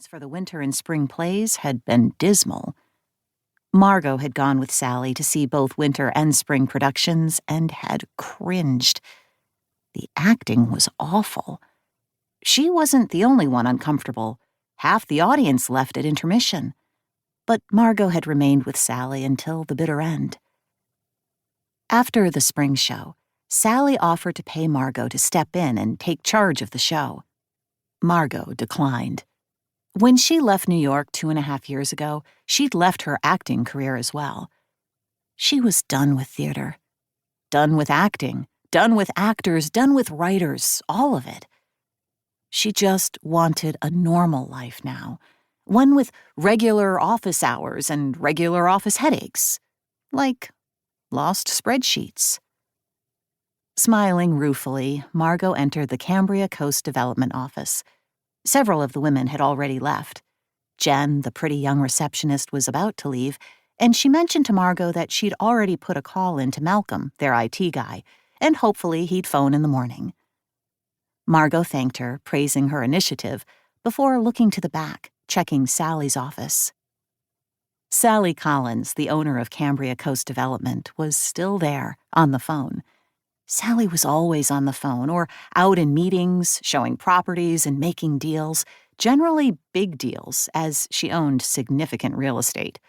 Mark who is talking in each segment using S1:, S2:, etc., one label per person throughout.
S1: preparations for the winter and spring plays had been dismal. Margot had gone with Sally to see both winter and spring productions and had cringed. The acting was awful. She wasn't the only one uncomfortable. Half the audience left at intermission. But Margot had remained with Sally until the bitter end. After the spring show, Sally offered to pay Margot to step in and take charge of the show. Margot declined. When she left New York 2.5 years ago, she'd left her acting career as well. She was done with theater. Done with acting. Done with actors. Done with writers. All of it. She just wanted a normal life now. One with regular office hours and regular office headaches. Like lost spreadsheets. Smiling ruefully, Margot entered the Cambria Coast Development office. Several of the women had already left. Jen, the pretty young receptionist, was about to leave, and she mentioned to Margot that she'd already put a call in to Malcolm, their IT guy, and hopefully he'd phone in the morning. Margot thanked her, praising her initiative, before looking to the back, checking Sally's office. Sally Collins, the owner of Cambria Coast Development, was still there, on the phone. Sally was always on the phone or out in meetings, showing properties and making deals, generally big deals, as she owned significant real estate.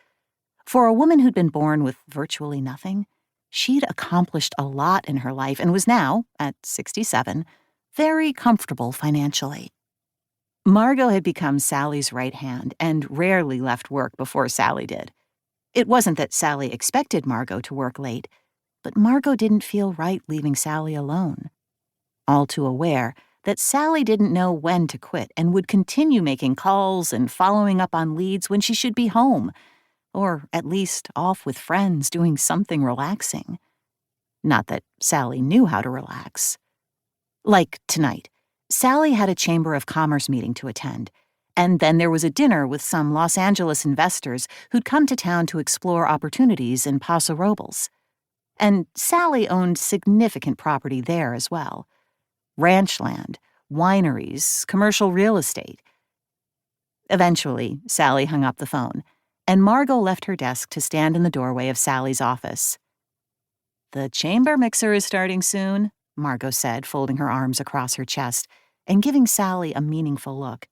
S1: For a woman who'd been born with virtually nothing, she'd accomplished a lot in her life and was now, at 67, very comfortable financially. Margot had become Sally's right hand and rarely left work before Sally did. It wasn't that Sally expected Margot to work late, but Margot didn't feel right leaving Sally alone. All too aware that Sally didn't know when to quit and would continue making calls and following up on leads when she should be home, or at least off with friends doing something relaxing. Not that Sally knew how to relax. Like tonight, Sally had a Chamber of Commerce meeting to attend, and then there was a dinner with some Los Angeles investors who'd come to town to explore opportunities in Paso Robles. And Sally owned significant property there as well. Ranch land, wineries, commercial real estate. Eventually, Sally hung up the phone, and Margot left her desk to stand in the doorway of Sally's office. "The chamber mixer is starting soon," Margot said, folding her arms across her chest and giving Sally a meaningful look.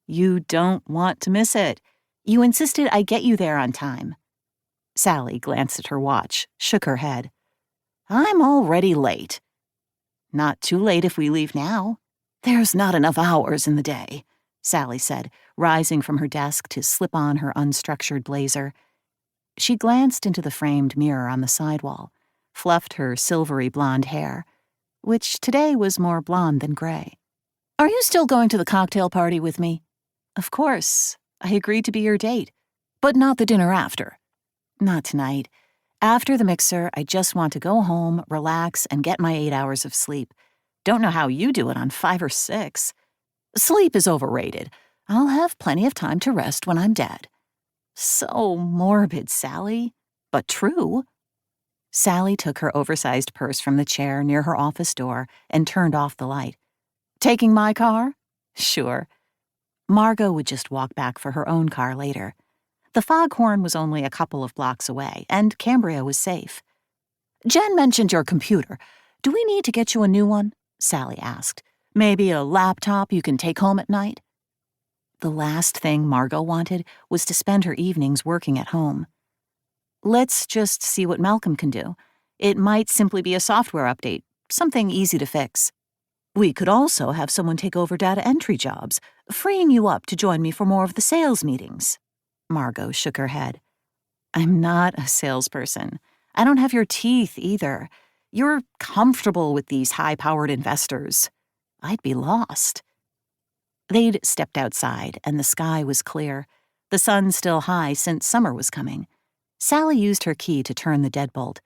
S1: "You don't want to miss it. You insisted I get you there on time." Sally glanced at her watch, shook her head. "I'm already late." "Not too late if we leave now." "There's not enough hours in the day," Sally said, rising from her desk to slip on her unstructured blazer. She glanced into the framed mirror on the sidewall, fluffed her silvery blonde hair, which today was more blonde than gray. "Are you still going to the cocktail party with me?" "Of course. I agreed to be your date. But not the dinner after." "Not tonight. After the mixer, I just want to go home, relax, and get my 8 hours of sleep. Don't know how you do it on 5 or 6. Sleep is overrated. I'll have plenty of time to rest when I'm dead." So morbid, Sally, but true. Sally took her oversized purse from the chair near her office door and turned off the light. "Taking my car?" "Sure." Margot would just walk back for her own car later. The foghorn was only a couple of blocks away, and Cambria was safe. "Jen mentioned your computer. Do we need to get you a new one?" Sally asked. "Maybe a laptop you can take home at night?" The last thing Margot wanted was to spend her evenings working at home. "Let's just see what Malcolm can do. It might simply be a software update, something easy to fix. We could also have someone take over data entry jobs, freeing you up to join me for more of the sales meetings." Margot shook her head. "I'm not a salesperson. I don't have your teeth either. You're comfortable with these high-powered investors. I'd be lost." They'd stepped outside, and the sky was clear, the sun still high since summer was coming. Sally used her key to turn the deadbolt.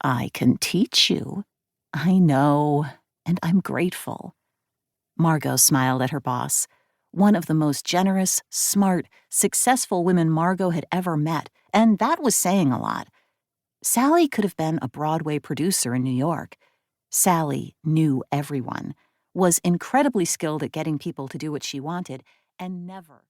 S1: "I can teach you." "I know, and I'm grateful." Margot smiled at her boss, one of the most generous, smart, successful women Margot had ever met, and that was saying a lot. Sally could have been a Broadway producer in New York. Sally knew everyone, was incredibly skilled at getting people to do what she wanted, and never